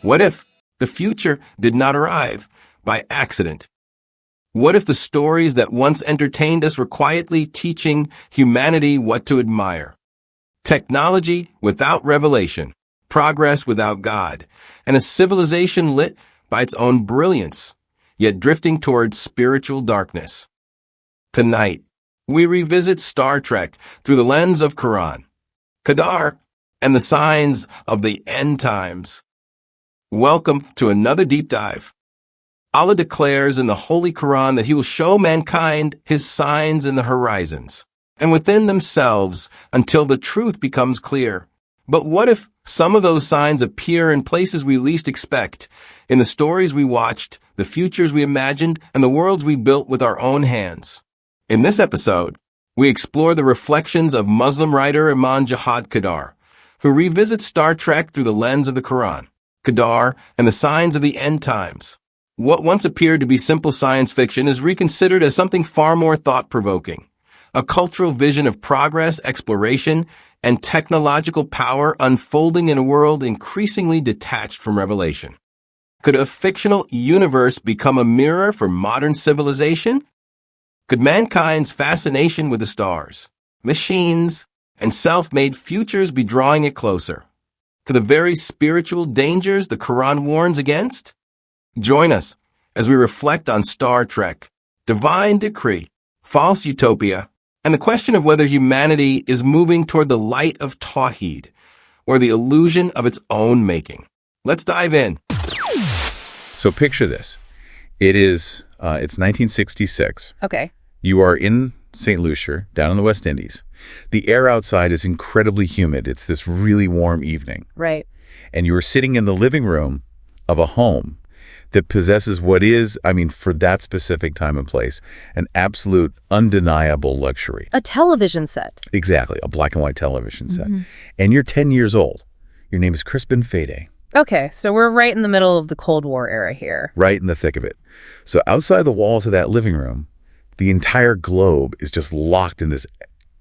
What if the future did not arrive by accident? What if the stories that once entertained us were quietly teaching humanity what to admire? Technology without revelation, progress without God, and a civilization lit by its own brilliance, yet drifting towards spiritual darkness. Tonight, we revisit Star Trek through the lens of Qur'an, Qadar, and the signs of the end times. Welcome to another deep dive. Allah declares in the Holy Qur'an that He will show mankind His signs in the horizons and within themselves until the truth becomes clear. But what if some of those signs appear in places we least expect, in the stories we watched, the futures we imagined, and the worlds we built with our own hands? In this episode, we explore the reflections of Muslim writer Iman Jihad Qadar, who revisits Star Trek through the lens of the Qur'an, Qadar, and the signs of the end times. What once appeared to be simple science fiction is reconsidered as something far more thought-provoking, a cultural vision of progress, exploration, and technological power unfolding in a world increasingly detached from revelation. Could a fictional universe become a mirror for modern civilization? Could mankind's fascination with the stars, machines, and self-made futures be drawing it closer to the very spiritual dangers the Quran warns against? Join us as we reflect on Star Trek, divine decree, false utopia, and the question of whether humanity is moving toward the light of Tawheed or the illusion of its own making. Let's dive in. So picture this. It's 1966. Okay. You are in St. Lucia, down in the West Indies. The air outside is incredibly humid. It's this really warm evening. Right. And you are sitting in the living room of a home that possesses what is, for that specific time and place, an absolute undeniable luxury. A television set. Exactly, a black and white television set. And you're 10 years old. Your name is Crispen Feday. Okay, so we're right in the middle of the Cold War era here. Right in the thick of it. So outside the walls of that living room, the entire globe is just locked in this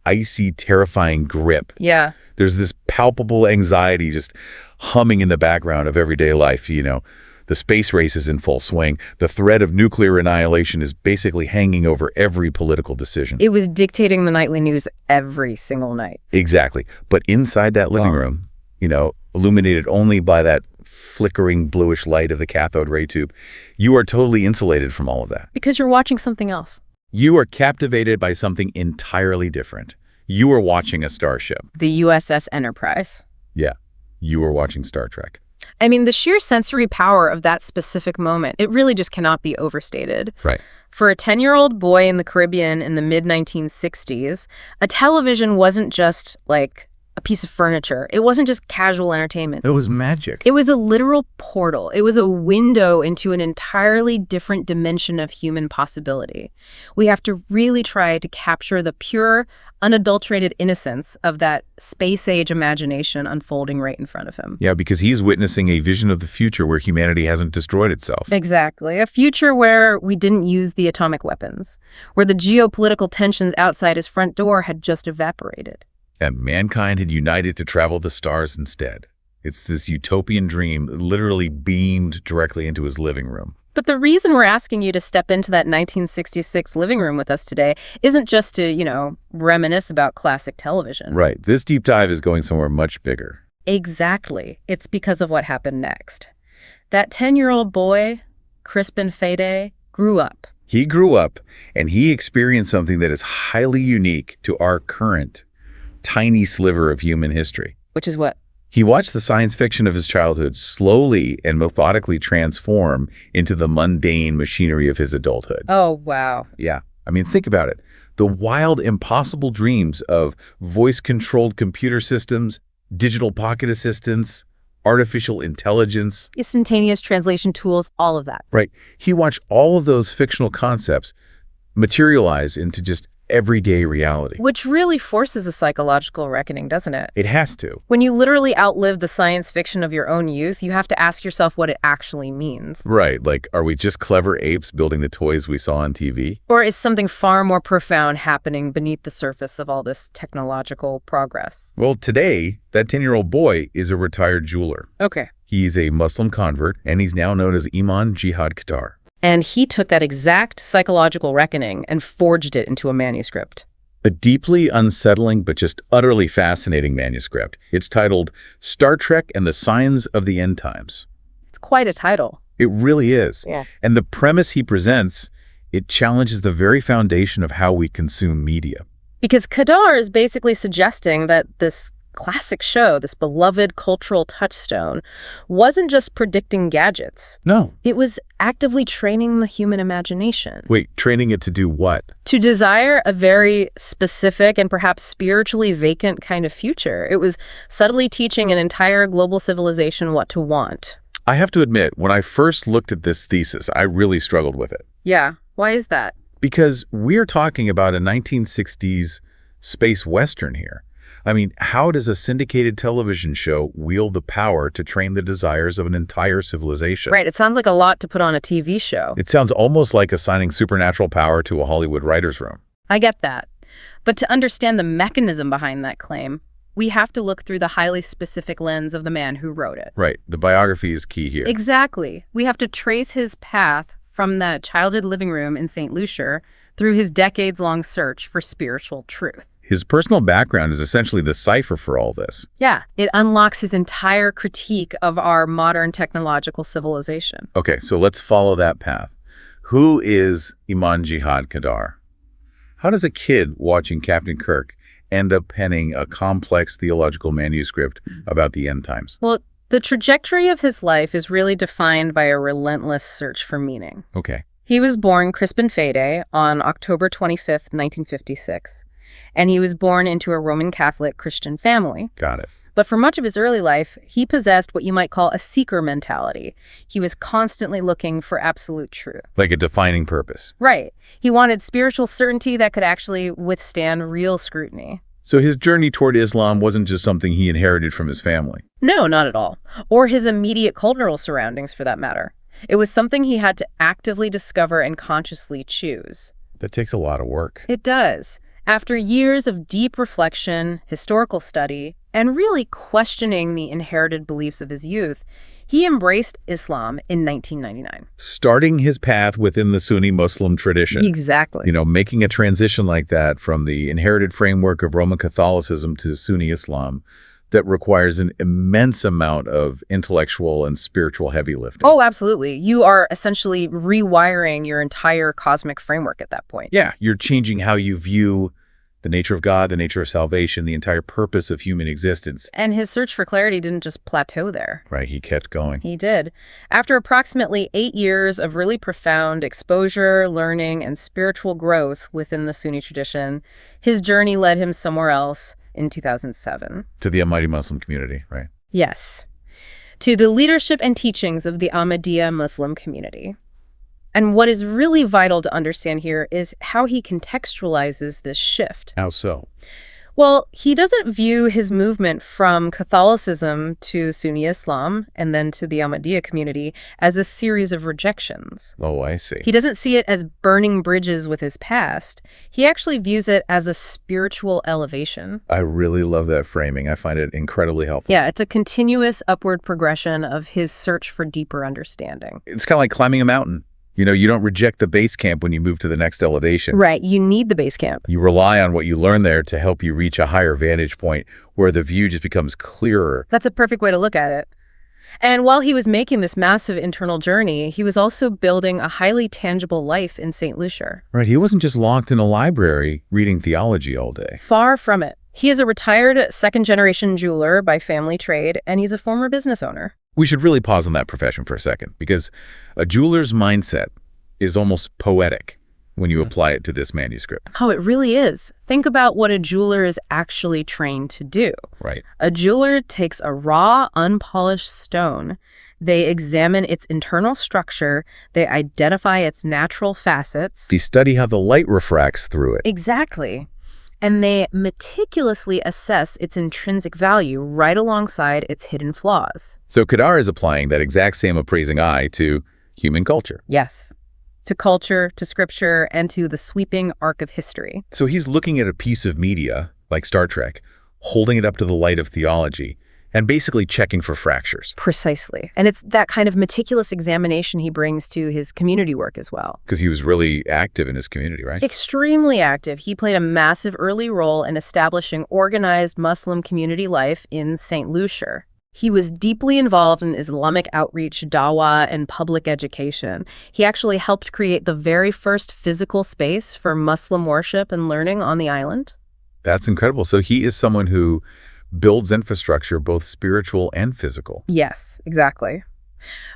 icy, terrifying grip. Yeah. There's this palpable anxiety just humming in the background of everyday life. The space race is in full swing. The threat of nuclear annihilation is basically hanging over every political decision. It was dictating the nightly news every single night. Exactly. But inside that living room, illuminated only by that flickering bluish light of the cathode ray tube, you are totally insulated from all of that. Because you're watching something else. You are captivated by something entirely different. You are watching a starship. The USS Enterprise. Yeah, you are watching Star Trek. The sheer sensory power of that specific moment, it really just cannot be overstated. Right. For a 10-year-old boy in the Caribbean in the mid-1960s, a television wasn't just like a piece of furniture. It wasn't just casual entertainment. It was magic. It was a literal portal. It was a window into an entirely different dimension of human possibility. We have to really try to capture the pure, unadulterated innocence of that space-age imagination unfolding right in front of him. Yeah, because he's witnessing a vision of the future where humanity hasn't destroyed itself. Exactly. A future where we didn't use the atomic weapons, where the geopolitical tensions outside his front door had just evaporated. And mankind had united to travel the stars instead. It's this utopian dream literally beamed directly into his living room. But the reason we're asking you to step into that 1966 living room with us today isn't just to, reminisce about classic television. Right. This deep dive is going somewhere much bigger. Exactly. It's because of what happened next. That 10-year-old boy, Crispen Feday, grew up. He grew up and he experienced something that is highly unique to our current tiny sliver of human history. Which is what? He watched the science fiction of his childhood slowly and methodically transform into the mundane machinery of his adulthood. Oh, wow. Yeah. Think about it. The wild, impossible dreams of voice-controlled computer systems, digital pocket assistants, artificial intelligence. Instantaneous translation tools, all of that. Right. He watched all of those fictional concepts materialize into just everyday reality. Which really forces a psychological reckoning, doesn't it? It has to. When you literally outlive the science fiction of your own youth, you have to ask yourself what it actually means. Right, like, are we just clever apes building the toys we saw on TV? Or is something far more profound happening beneath the surface of all this technological progress? Well, today, that 10-year-old boy is a retired jeweler. Okay. He's a Muslim convert, and he's now known as Iman Jihad Qadar. And he took that exact psychological reckoning and forged it into a manuscript. A deeply unsettling but just utterly fascinating manuscript. It's titled Star Trek and the Signs of the End Times. It's quite a title. It really is. Yeah. And the premise he presents, it challenges the very foundation of how we consume media. Because Qadar is basically suggesting that this classic show, this beloved cultural touchstone, wasn't just predicting gadgets. No. It was actively training the human imagination. Wait, training it to do what? To desire a very specific and perhaps spiritually vacant kind of future. It was subtly teaching an entire global civilization what to want. I have to admit, when I first looked at this thesis, I really struggled with it. Yeah, why is that? Because we're talking about a 1960s space western here. I mean, how does a syndicated television show wield the power to train the desires of an entire civilization? Right, it sounds like a lot to put on a TV show. It sounds almost like assigning supernatural power to a Hollywood writer's room. I get that. But to understand the mechanism behind that claim, we have to look through the highly specific lens of the man who wrote it. Right, the biography is key here. Exactly. We have to trace his path from that childhood living room in St. Lucia through his decades-long search for spiritual truth. His personal background is essentially the cipher for all this. Yeah, it unlocks his entire critique of our modern technological civilization. Okay, so let's follow that path. Who is Iman Jihad Qadar? How does a kid watching Captain Kirk end up penning a complex theological manuscript about the end times? Well, the trajectory of his life is really defined by a relentless search for meaning. Okay. He was born Crispen Feday on October 25th, 1956. And he was born into a Roman Catholic Christian family. Got it. But for much of his early life, he possessed what you might call a seeker mentality. He was constantly looking for absolute truth. Like a defining purpose. Right. He wanted spiritual certainty that could actually withstand real scrutiny. So his journey toward Islam wasn't just something he inherited from his family. No, not at all. Or his immediate cultural surroundings, for that matter. It was something he had to actively discover and consciously choose. That takes a lot of work. It does. After years of deep reflection, historical study, and really questioning the inherited beliefs of his youth, he embraced Islam in 1999. Starting his path within the Sunni Muslim tradition. Exactly. You know, making a transition like that from the inherited framework of Roman Catholicism to Sunni Islam that requires an immense amount of intellectual and spiritual heavy lifting. Oh, absolutely. You are essentially rewiring your entire cosmic framework at that point. Yeah, you're changing how you view the nature of God, the nature of salvation, the entire purpose of human existence. And his search for clarity didn't just plateau there. Right, he kept going. He did. After approximately 8 years of really profound exposure, learning, and spiritual growth within the Sunni tradition, his journey led him somewhere else in 2007. To the Almighty Muslim community, right? Yes. To the leadership and teachings of the Ahmadiyya Muslim community. And what is really vital to understand here is how he contextualizes this shift. How so? Well, he doesn't view his movement from Catholicism to Sunni Islam and then to the Ahmadiyya community as a series of rejections. Oh, I see. He doesn't see it as burning bridges with his past. He actually views it as a spiritual elevation. I really love that framing. I find it incredibly helpful. Yeah, it's a continuous upward progression of his search for deeper understanding. It's kind of like climbing a mountain. You know, you don't reject the base camp when you move to the next elevation. Right, you need the base camp. You rely on what you learn there to help you reach a higher vantage point where the view just becomes clearer. That's a perfect way to look at it. And while he was making this massive internal journey, he was also building a highly tangible life in St. Lucia. Right, he wasn't just locked in a library reading theology all day. Far from it. He is a retired second-generation jeweler by family trade, and he's a former business owner. We should really pause on that profession for a second, because a jeweler's mindset is almost poetic when you apply it to this manuscript. Oh, it really is. Think about what a jeweler is actually trained to do. Right. A jeweler takes a raw, unpolished stone, They examine its internal structure, they identify its natural facets. They study how the light refracts through it. Exactly. And they meticulously assess its intrinsic value right alongside its hidden flaws. So Qadar is applying that exact same appraising eye to human culture. Yes. To culture, to scripture, and to the sweeping arc of history. So he's looking at a piece of media, like Star Trek, holding it up to the light of theology, and basically checking for fractures. Precisely. And it's that kind of meticulous examination he brings to his community work as well. Because he was really active in his community, right? Extremely active. He played a massive early role in establishing organized Muslim community life in St. Lucia. He was deeply involved in Islamic outreach, dawah, and public education. He actually helped create the very first physical space for Muslim worship and learning on the island. That's incredible. So he is someone who builds infrastructure, both spiritual and physical. Yes, exactly.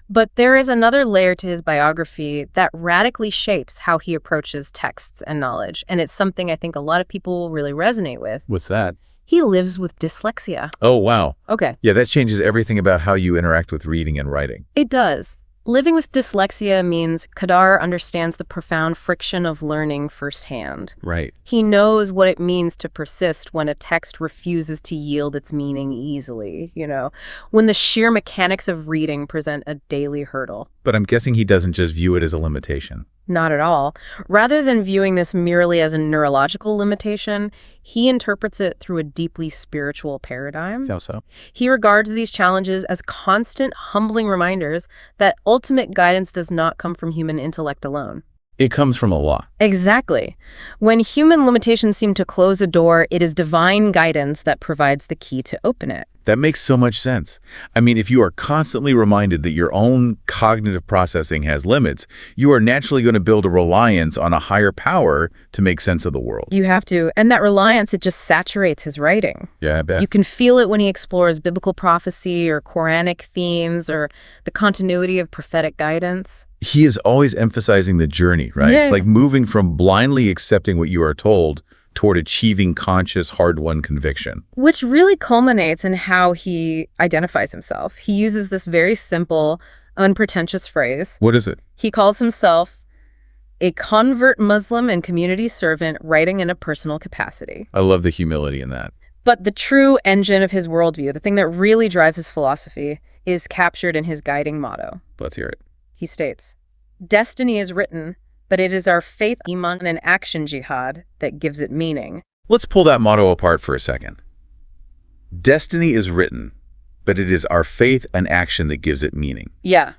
But there is another layer to his biography that radically shapes how he approaches texts and knowledge, and it's something I think a lot of people will really resonate with. What's that? He lives with dyslexia. Oh, wow. Okay. Yeah, that changes everything about how you interact with reading and writing. It does. Living with dyslexia means Qadar understands the profound friction of learning firsthand. Right. He knows what it means to persist when a text refuses to yield its meaning easily, when the sheer mechanics of reading present a daily hurdle. But I'm guessing he doesn't just view it as a limitation. Not at all. Rather than viewing this merely as a neurological limitation, he interprets it through a deeply spiritual paradigm. How so? He regards these challenges as constant, humbling reminders that ultimate guidance does not come from human intellect alone. It comes from Allah. Exactly. When human limitations seem to close a door, it is divine guidance that provides the key to open it. That makes so much sense. I mean, if you are constantly reminded that your own cognitive processing has limits, you are naturally going to build a reliance on a higher power to make sense of the world. You have to. And that reliance, it just saturates his writing. Yeah, I bet. You can feel it when he explores biblical prophecy or Quranic themes or the continuity of prophetic guidance. He is always emphasizing the journey, right? Yeah. Like moving from blindly accepting what you are told toward achieving conscious, hard-won conviction. Which really culminates in how he identifies himself. He uses this very simple, unpretentious phrase. What is it? He calls himself a convert Muslim and community servant writing in a personal capacity. I love the humility in that. But the true engine of his worldview, the thing that really drives his philosophy, is captured in his guiding motto. Let's hear it. He states, "Destiny is written, but it is our faith, Iman, and action jihad that gives it meaning." Let's pull that motto apart for a second. Destiny is written, but it is our faith and action that gives it meaning. Yeah.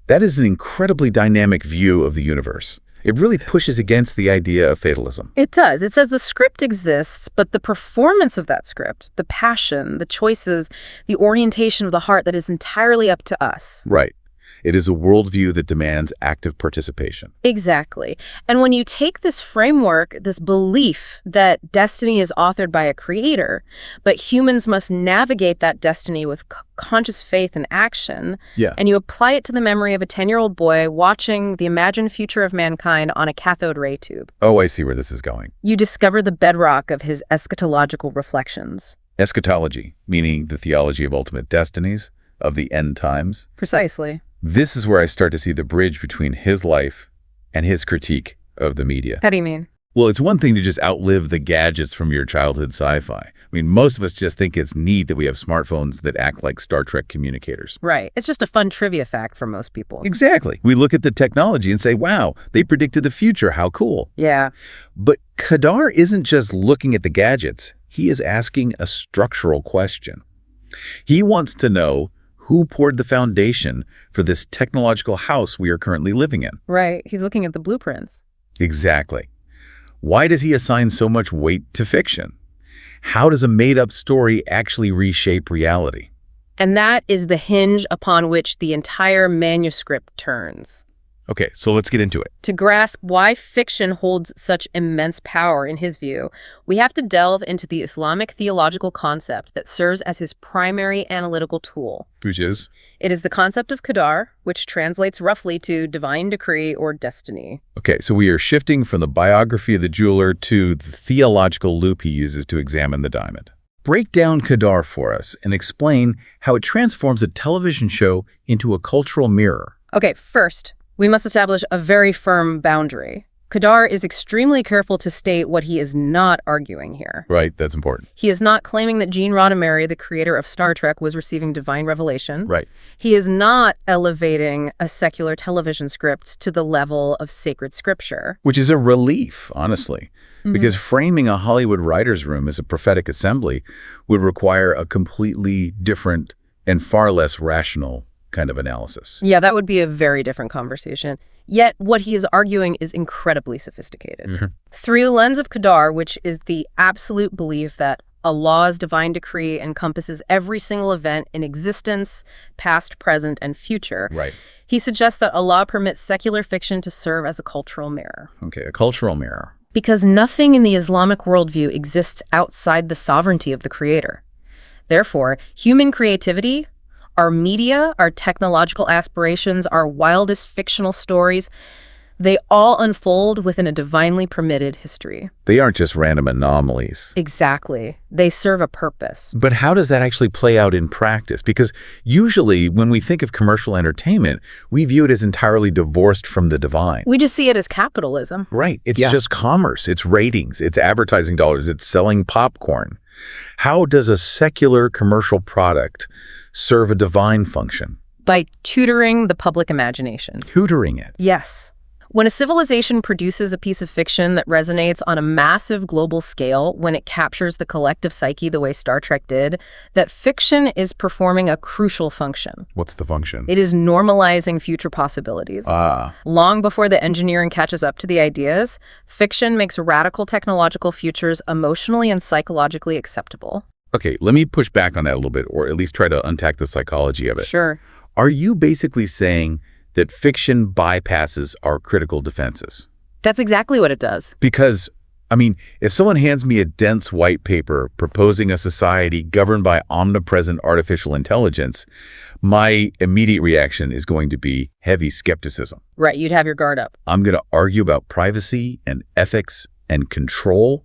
That is an incredibly dynamic view of the universe. It really pushes against the idea of fatalism. It does. It says the script exists, but the performance of that script, the passion, the choices, the orientation of the heart, that is entirely up to us. Right. It is a worldview that demands active participation. Exactly. And when you take this framework, this belief that destiny is authored by a creator, but humans must navigate that destiny with conscious faith and action, and you apply it to the memory of a 10-year-old boy watching the imagined future of mankind on a cathode ray tube. Oh, I see where this is going. You discover the bedrock of his eschatological reflections. Eschatology, meaning the theology of ultimate destinies, of the end times. Precisely. This is where I start to see the bridge between his life and his critique of the media. How do you mean? Well, it's one thing to just outlive the gadgets from your childhood sci-fi. I mean, most of us just think it's neat that we have smartphones that act like Star Trek communicators. Right. It's just a fun trivia fact for most people. Exactly. We look at the technology and say, wow, they predicted the future. How cool. Yeah. But Qadar isn't just looking at the gadgets. He is asking a structural question. He wants to know who poured the foundation for this technological house we are currently living in. Right. He's looking at the blueprints. Exactly. Why does he assign so much weight to fiction? How does a made-up story actually reshape reality? And that is the hinge upon which the entire manuscript turns. Okay, so let's get into it. To grasp why fiction holds such immense power in his view, we have to delve into the Islamic theological concept that serves as his primary analytical tool. Which is? It is the concept of Qadar, which translates roughly to divine decree or destiny. Okay, so we are shifting from the biography of the jeweler to the theological loop he uses to examine the diamond. Break down Qadar for us and explain how it transforms a television show into a cultural mirror. Okay, first, we must establish a very firm boundary. Qadar is extremely careful to state what he is not arguing here. Right, that's important. He is not claiming that Gene Roddenberry, the creator of Star Trek, was receiving divine revelation. Right. He is not elevating a secular television script to the level of sacred scripture. Which is a relief, honestly, because framing a Hollywood writer's room as a prophetic assembly would require a completely different and far less rational kind of analysis. Yeah, that would be a very different conversation. Yet, what he is arguing is incredibly sophisticated. Through the lens of Qadar, which is the absolute belief that Allah's divine decree encompasses every single event in existence, past, present, and future, Right. he suggests that Allah permits secular fiction to serve as a cultural mirror. Okay, a cultural mirror. Because nothing in the Islamic worldview exists outside the sovereignty of the Creator. Therefore, human creativity, our media, our technological aspirations, our wildest fictional stories, they all unfold within a divinely permitted history. They aren't just random anomalies. Exactly. They serve a purpose. But how does that actually play out in practice? Because usually when we think of commercial entertainment, we view it as entirely divorced from the divine. We just see it as capitalism. Right. It's just commerce. It's ratings. It's advertising dollars. It's selling popcorn. How does a secular commercial product serve a divine function? By tutoring the public imagination. Tutoring it. Yes. When a civilization produces a piece of fiction that resonates on a massive global scale, when it captures the collective psyche the way Star Trek did, that fiction is performing a crucial function. What's the function? It is normalizing future possibilities. Long before the engineering catches up to the ideas, fiction makes radical technological futures emotionally and psychologically acceptable. Okay, let me push back on that a little bit, or at least try to unpack the psychology of it. Sure. Are you basically saying that fiction bypasses our critical defenses? That's exactly what it does. Because, I mean, if someone hands me a dense white paper proposing a society governed by omnipresent artificial intelligence, my immediate reaction is going to be heavy skepticism. Right, you'd have your guard up. I'm going to argue about privacy and ethics and control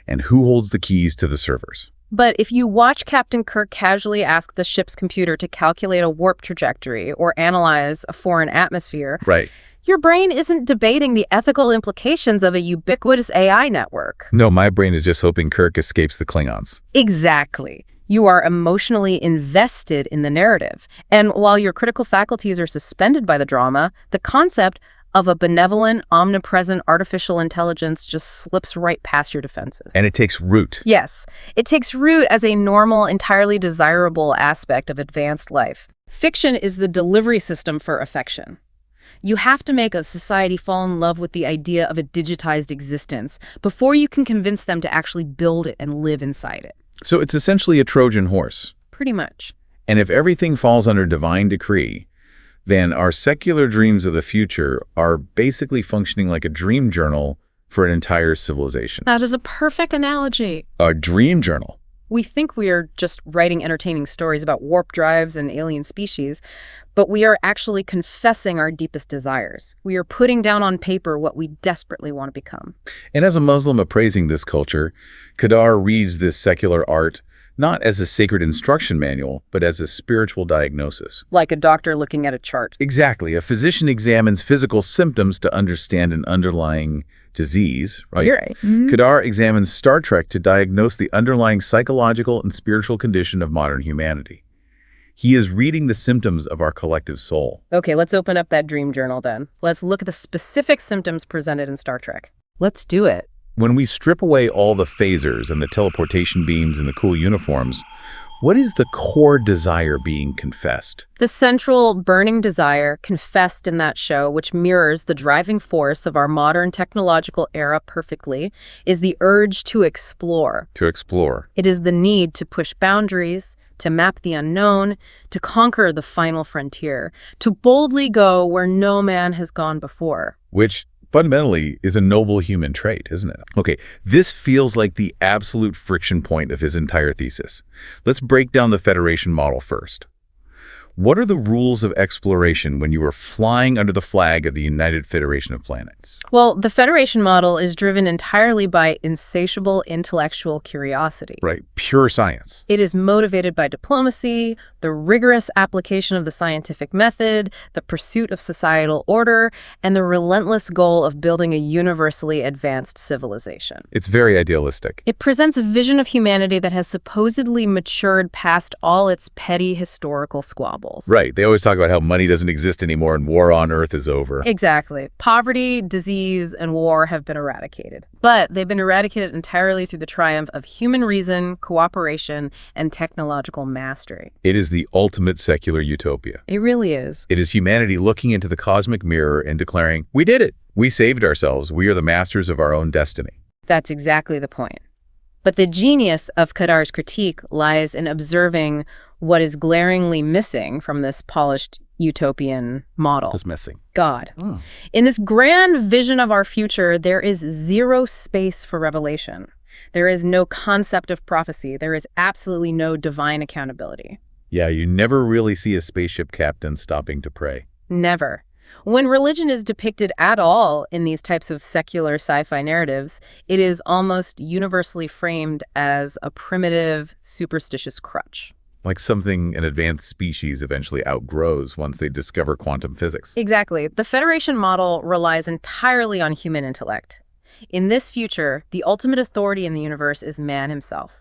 and who holds the keys to the servers. But if you watch Captain Kirk casually ask the ship's computer to calculate a warp trajectory or analyze a foreign atmosphere, Right. your brain isn't debating the ethical implications of a ubiquitous AI network. No, my brain is just hoping Kirk escapes the Klingons. Exactly. You are emotionally invested in the narrative. And while your critical faculties are suspended by the drama, the concept of a benevolent, omnipresent artificial intelligence just slips right past your defenses. And it takes root. Yes, it takes root as a normal, entirely desirable aspect of advanced life. Fiction is the delivery system for affection. You have to make a society fall in love with the idea of a digitized existence before you can convince them to actually build it and live inside it. So it's essentially a Trojan horse. Pretty much. And if everything falls under divine decree, then our secular dreams of the future are basically functioning like a dream journal for an entire civilization. That is a perfect analogy. A dream journal. We think we are just writing entertaining stories about warp drives and alien species, but we are actually confessing our deepest desires. We are putting down on paper what we desperately want to become. And as a Muslim appraising this culture, Qadar reads this secular art not as a sacred instruction manual, but as a spiritual diagnosis. Like a doctor looking at a chart. Exactly. A physician examines physical symptoms to understand an underlying disease, right? You're right. Qadar examines Star Trek to diagnose the underlying psychological and spiritual condition of modern humanity. He is reading the symptoms of our collective soul. Okay, let's open up that dream journal then. Let's look at the specific symptoms presented in Star Trek. Let's do it. When we strip away all the phasers and the teleportation beams and the cool uniforms, what is the core desire being confessed? The central burning desire confessed in that show, which mirrors the driving force of our modern technological era perfectly, is the urge to explore. To explore. It is the need to push boundaries, to map the unknown, to conquer the final frontier, to boldly go where no man has gone before. Which fundamentally is a noble human trait, isn't it? Okay, this feels like the absolute friction point of his entire thesis. Let's break down the Federation model first. What are the rules of exploration when you are flying under the flag of the United Federation of Planets? Well, the Federation model is driven entirely by insatiable intellectual curiosity. Right, pure science. It is motivated by diplomacy, the rigorous application of the scientific method, the pursuit of societal order, and the relentless goal of building a universally advanced civilization. It's very idealistic. It presents a vision of humanity that has supposedly matured past all its petty historical squabbles. Right, they always talk about how money doesn't exist anymore and war on Earth is over. Exactly. Poverty, disease, and war have been eradicated. But they've been eradicated entirely through the triumph of human reason, cooperation, and technological mastery. It is the ultimate secular utopia. It really is. It is humanity looking into the cosmic mirror and declaring, we did it. We saved ourselves. We are the masters of our own destiny. That's exactly the point. But the genius of Qadar's critique lies in observing what is glaringly missing from this polished utopian model. What's missing? God. In this grand vision of our future, there is zero space for revelation. There is no concept of prophecy. There is absolutely no divine accountability. Yeah, you never really see a spaceship captain stopping to pray. Never. When religion is depicted at all in these types of secular sci-fi narratives, it is almost universally framed as a primitive, superstitious crutch. Like something an advanced species eventually outgrows once they discover quantum physics. Exactly. The Federation model relies entirely on human intellect. In this future, the ultimate authority in the universe is man himself.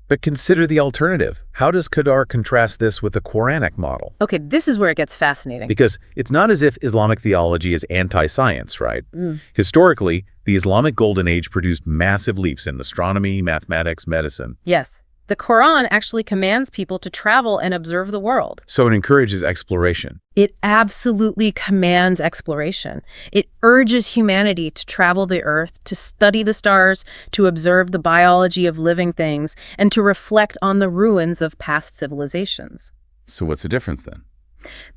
But consider the alternative. How does Qadar contrast this with the Quranic model? Okay, this is where it gets fascinating. Because it's not as if Islamic theology is anti-science, right? Historically, the Islamic Golden Age produced massive leaps in astronomy, mathematics, medicine. Yes. The Quran actually commands people to travel and observe the world. So it encourages exploration. It absolutely commands exploration. It urges humanity to travel the earth, to study the stars, to observe the biology of living things, and to reflect on the ruins of past civilizations. So what's the difference then?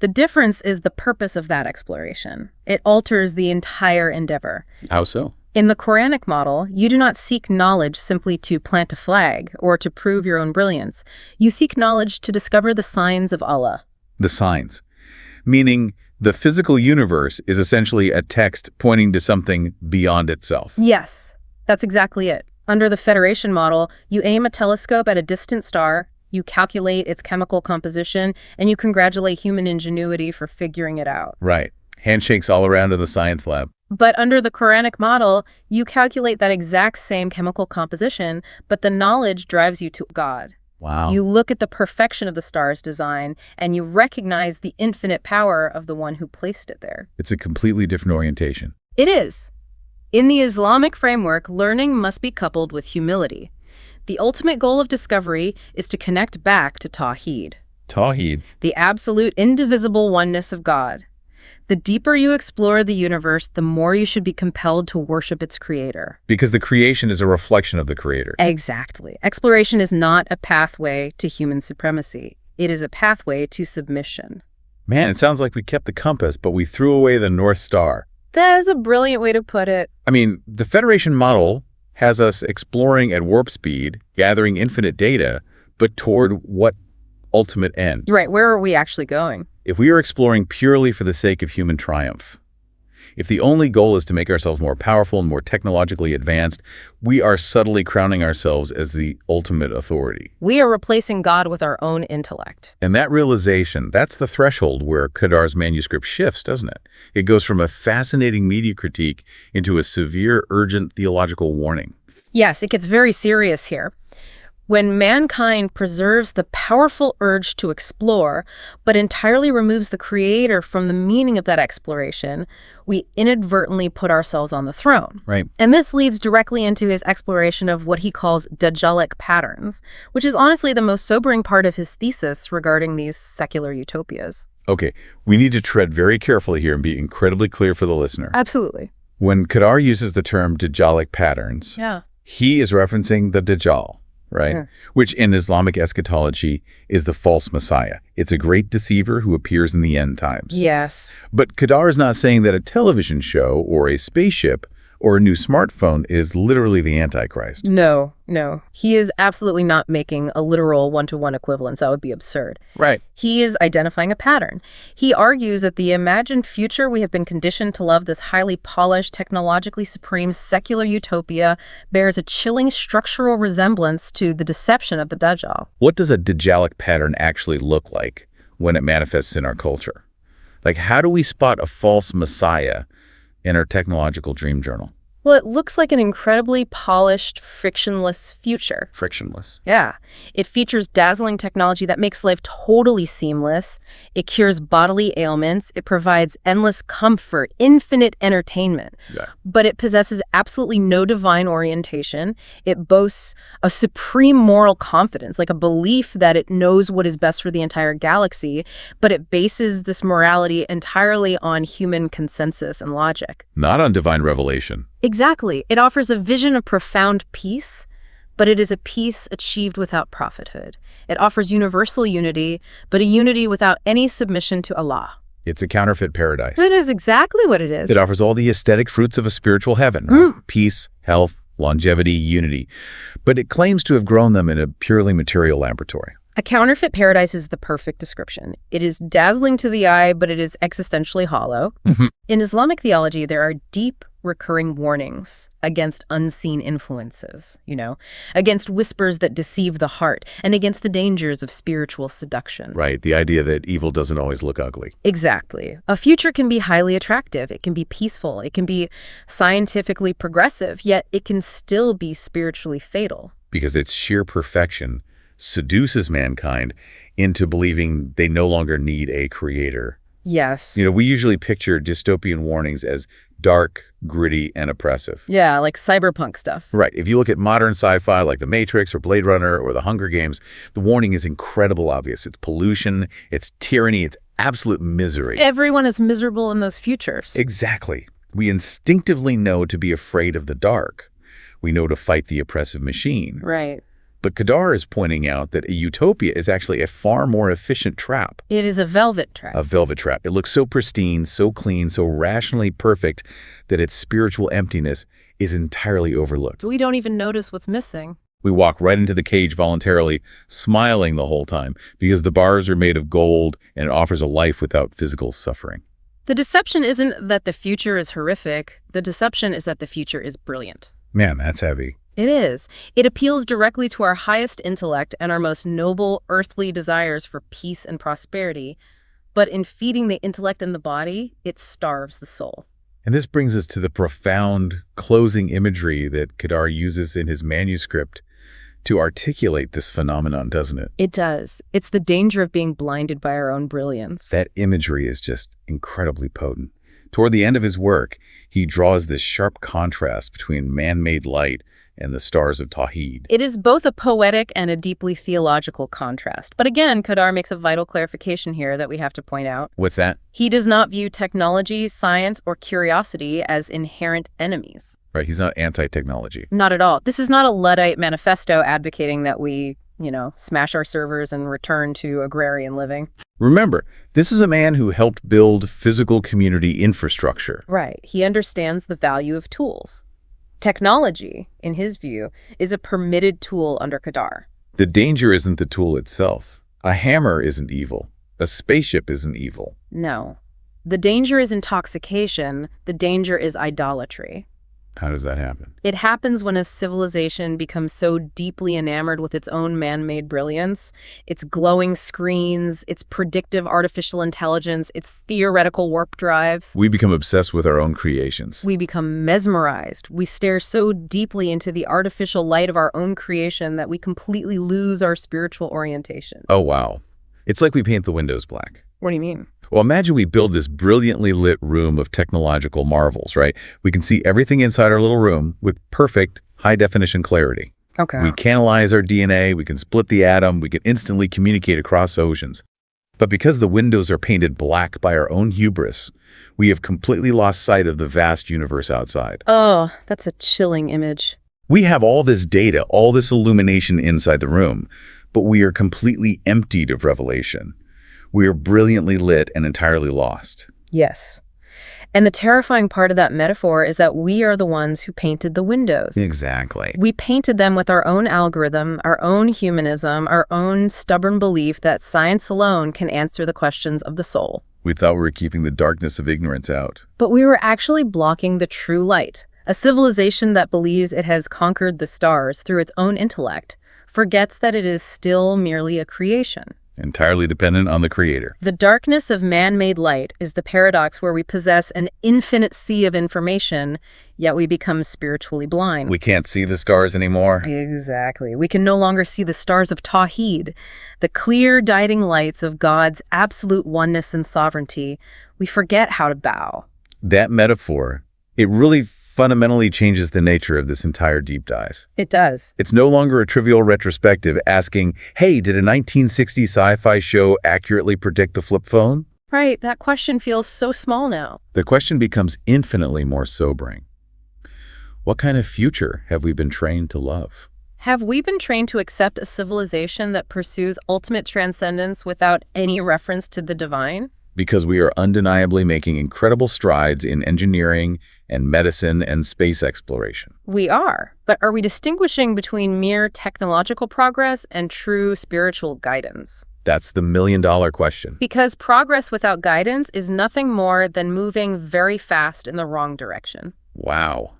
The difference is the purpose of that exploration. It alters the entire endeavor. How so? In the Quranic model, you do not seek knowledge simply to plant a flag or to prove your own brilliance. You seek knowledge to discover the signs of Allah. The signs. Meaning the physical universe is essentially a text pointing to something beyond itself. Yes, that's exactly it. Under the Federation model, you aim a telescope at a distant star, you calculate its chemical composition, and you congratulate human ingenuity for figuring it out. Right. Handshakes all around in the science lab. But under the Quranic model, you calculate that exact same chemical composition, but the knowledge drives you to God. Wow. You look at the perfection of the star's design, and you recognize the infinite power of the one who placed it there. It's a completely different orientation. It is. In the Islamic framework, learning must be coupled with humility. The ultimate goal of discovery is to connect back to Tawheed. Tawheed. The absolute indivisible oneness of God. The deeper you explore the universe, the more you should be compelled to worship its creator. Because the creation is a reflection of the creator. Exactly. Exploration is not a pathway to human supremacy. It is a pathway to submission. Man, it sounds like we kept the compass, but we threw away the North Star. That is a brilliant way to put it. I mean, the Federation model has us exploring at warp speed, gathering infinite data, but toward what ultimate end? Right, where are we actually going? If we are exploring purely for the sake of human triumph, if the only goal is to make ourselves more powerful and more technologically advanced, we are subtly crowning ourselves as the ultimate authority. We are replacing God with our own intellect. And that realization, that's the threshold where Qadar's manuscript shifts, doesn't it? It goes from a fascinating media critique into a severe, urgent theological warning. Yes, it gets very serious here. When mankind preserves the powerful urge to explore, but entirely removes the creator from the meaning of that exploration, we inadvertently put ourselves on the throne. Right. And this leads directly into his exploration of what he calls Dajjalic patterns, which is honestly the most sobering part of his thesis regarding these secular utopias. Okay, we need to tread very carefully here and be incredibly clear for the listener. Absolutely. When Qadar uses the term Dajjalic patterns, he is referencing the Dajjal, right? Which in Islamic eschatology is the false messiah. It's a great deceiver who appears in the end times. Yes. But Qadar is not saying that a television show or a spaceship or a new smartphone is literally the Antichrist. No. He is absolutely not making a literal one-to-one equivalence. That would be absurd. Right. He is identifying a pattern. He argues that the imagined future we have been conditioned to love, this highly polished, technologically supreme, secular utopia, bears a chilling structural resemblance to the deception of the Dajjal. What does a Dajjalic pattern actually look like when it manifests in our culture? Like, how do we spot a false messiah in our technological dream journal? Well, it looks like an incredibly polished, frictionless future. Frictionless. Yeah. It features dazzling technology that makes life totally seamless. It cures bodily ailments. It provides endless comfort, infinite entertainment. Yeah. But it possesses absolutely no divine orientation. It boasts a supreme moral confidence, like a belief that it knows what is best for the entire galaxy, but it bases this morality entirely on human consensus and logic. Not on divine revelation. Exactly. It offers a vision of profound peace, but it is a peace achieved without prophethood. It offers universal unity, but a unity without any submission to Allah. It's a counterfeit paradise. That is exactly what it is. It offers all the aesthetic fruits of a spiritual heaven, right? Peace, health, longevity, unity. But it claims to have grown them in a purely material laboratory. A counterfeit paradise is the perfect description. It is dazzling to the eye, but it is existentially hollow. In Islamic theology, there are deep, recurring warnings against unseen influences, against whispers that deceive the heart, and against the dangers of spiritual seduction. Right, the idea that evil doesn't always look ugly. Exactly. A future can be highly attractive, it can be peaceful, it can be scientifically progressive, yet it can still be spiritually fatal. Because its sheer perfection seduces mankind into believing they no longer need a creator. Yes. We usually picture dystopian warnings as dark, gritty, and oppressive. Yeah, like cyberpunk stuff. Right. If you look at modern sci-fi like The Matrix or Blade Runner or The Hunger Games, the warning is incredibly obvious. It's pollution, it's tyranny, it's absolute misery. Everyone is miserable in those futures. Exactly. We instinctively know to be afraid of the dark. We know to fight the oppressive machine. Right. But Qadar is pointing out that a utopia is actually a far more efficient trap. It is a velvet trap. A velvet trap. It looks so pristine, so clean, so rationally perfect that its spiritual emptiness is entirely overlooked. We don't even notice what's missing. We walk right into the cage voluntarily, smiling the whole time, because the bars are made of gold and it offers a life without physical suffering. The deception isn't that the future is horrific. The deception is that the future is brilliant. Man, that's heavy. It is. It appeals directly to our highest intellect and our most noble earthly desires for peace and prosperity. But in feeding the intellect and the body, it starves the soul. And this brings us to the profound closing imagery that Qadar uses in his manuscript to articulate this phenomenon, doesn't it? It does. It's the danger of being blinded by our own brilliance. That imagery is just incredibly potent. Toward the end of his work, he draws this sharp contrast between man-made light and the stars of Tawhed. It is both a poetic and a deeply theological contrast. But again, Qadar makes a vital clarification here that we have to point out. What's that? He does not view technology, science, or curiosity as inherent enemies. Right, he's not anti-technology. Not at all. This is not a Luddite manifesto advocating that we, smash our servers and return to agrarian living. Remember, this is a man who helped build physical community infrastructure. Right. He understands the value of tools. Technology, in his view, is a permitted tool under Qadar. The danger isn't the tool itself. A hammer isn't evil. A spaceship isn't evil. No. The danger is intoxication. The danger is idolatry. How does that happen? It happens when a civilization becomes so deeply enamored with its own man-made brilliance, its glowing screens, its predictive artificial intelligence, its theoretical warp drives. We become obsessed with our own creations. We become mesmerized. We stare so deeply into the artificial light of our own creation that we completely lose our spiritual orientation. Oh, wow. It's like we paint the windows black. What do you mean? Well, imagine we build this brilliantly lit room of technological marvels, right? We can see everything inside our little room with perfect high-definition clarity. Okay. We can analyze our DNA, we can split the atom, we can instantly communicate across oceans. But because the windows are painted black by our own hubris, we have completely lost sight of the vast universe outside. Oh, that's a chilling image. We have all this data, all this illumination inside the room, but we are completely emptied of revelation. We are brilliantly lit and entirely lost. Yes. And the terrifying part of that metaphor is that we are the ones who painted the windows. Exactly. We painted them with our own algorithm, our own humanism, our own stubborn belief that science alone can answer the questions of the soul. We thought we were keeping the darkness of ignorance out. But we were actually blocking the true light. A civilization that believes it has conquered the stars through its own intellect forgets that it is still merely a creation. Entirely dependent on the Creator. The darkness of man-made light is the paradox where we possess an infinite sea of information, yet we become spiritually blind. We can't see the stars anymore. Exactly. We can no longer see the stars of Tawhed, the clear, guiding lights of God's absolute oneness and sovereignty. We forget how to bow. That metaphor, it really fundamentally changes the nature of this entire deep dive. It does. It's no longer a trivial retrospective asking, hey, did a 1960s sci-fi show accurately predict the flip phone? Right, that question feels so small now. The question becomes infinitely more sobering. What kind of future have we been trained to love? Have we been trained to accept a civilization that pursues ultimate transcendence without any reference to the divine? Because we are undeniably making incredible strides in engineering and medicine and space exploration. We are. But are we distinguishing between mere technological progress and true spiritual guidance? That's the million-dollar question. Because progress without guidance is nothing more than moving very fast in the wrong direction. Wow.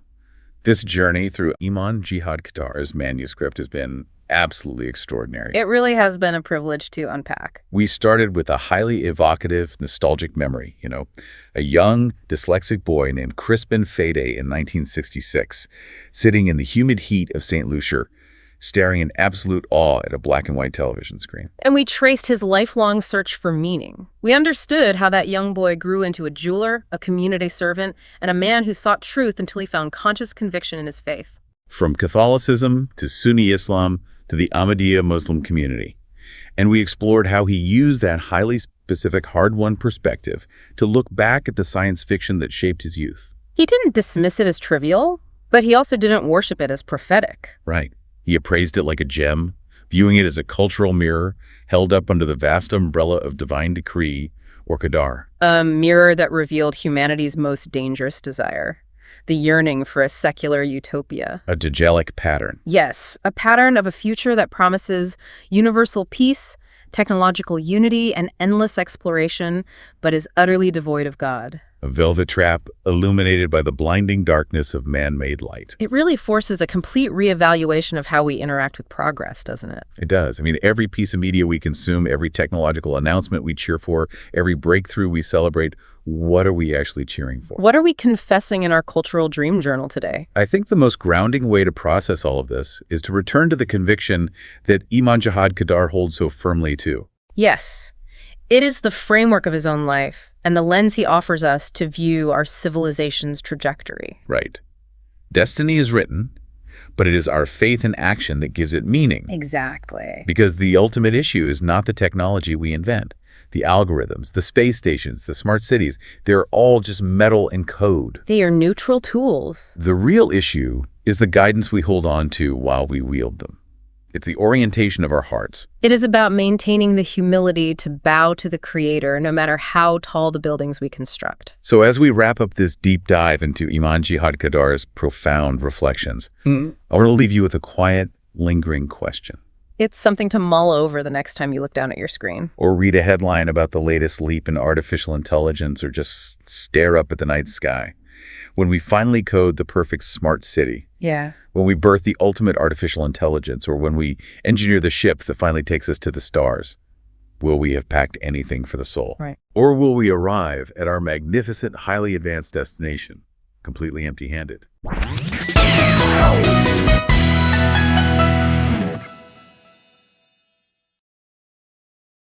This journey through Iman Jihad Qadar's manuscript has been absolutely extraordinary. It really has been a privilege to unpack. We started with a highly evocative, nostalgic memory, a young, dyslexic boy named Crispen Feday in 1966, sitting in the humid heat of St. Lucia, staring in absolute awe at a black and white television screen. And we traced his lifelong search for meaning. We understood how that young boy grew into a jeweler, a community servant, and a man who sought truth until he found conscious conviction in his faith. From Catholicism to Sunni Islam to the Ahmadiyya Muslim community. And we explored how he used that highly specific, hard-won perspective to look back at the science fiction that shaped his youth. He didn't dismiss it as trivial, but he also didn't worship it as prophetic. Right. He appraised it like a gem, viewing it as a cultural mirror held up under the vast umbrella of divine decree, or Qadar. A mirror that revealed humanity's most dangerous desire. The yearning for a secular utopia. A Dajjalic pattern. Yes, a pattern of a future that promises universal peace, technological unity, and endless exploration, but is utterly devoid of God. A velvet trap illuminated by the blinding darkness of man-made light. It really forces a complete reevaluation of how we interact with progress, doesn't it? It does. I mean, every piece of media we consume, every technological announcement we cheer for, every breakthrough we celebrate, what are we actually cheering for? What are we confessing in our cultural dream journal today? I think the most grounding way to process all of this is to return to the conviction that Iman Jihad Qadar holds so firmly to. Yes. It is the framework of his own life and the lens he offers us to view our civilization's trajectory. Right. Destiny is written, but it is our faith and action that gives it meaning. Exactly. Because the ultimate issue is not the technology we invent. The algorithms, the space stations, the smart cities, they're all just metal and code. They are neutral tools. The real issue is the guidance we hold on to while we wield them. It's the orientation of our hearts. It is about maintaining the humility to bow to the Creator, no matter how tall the buildings we construct. So as we wrap up this deep dive into Iman Jihad Qadar's profound reflections, I want to leave you with a quiet, lingering question. It's something to mull over the next time you look down at your screen. Or read a headline about the latest leap in artificial intelligence, or just stare up at the night sky. When we finally code the perfect smart city, Yeah. when we birth the ultimate artificial intelligence, or when we engineer the ship that finally takes us to the stars, will we have packed anything for the soul? Right. Or will we arrive at our magnificent, highly advanced destination, completely empty-handed?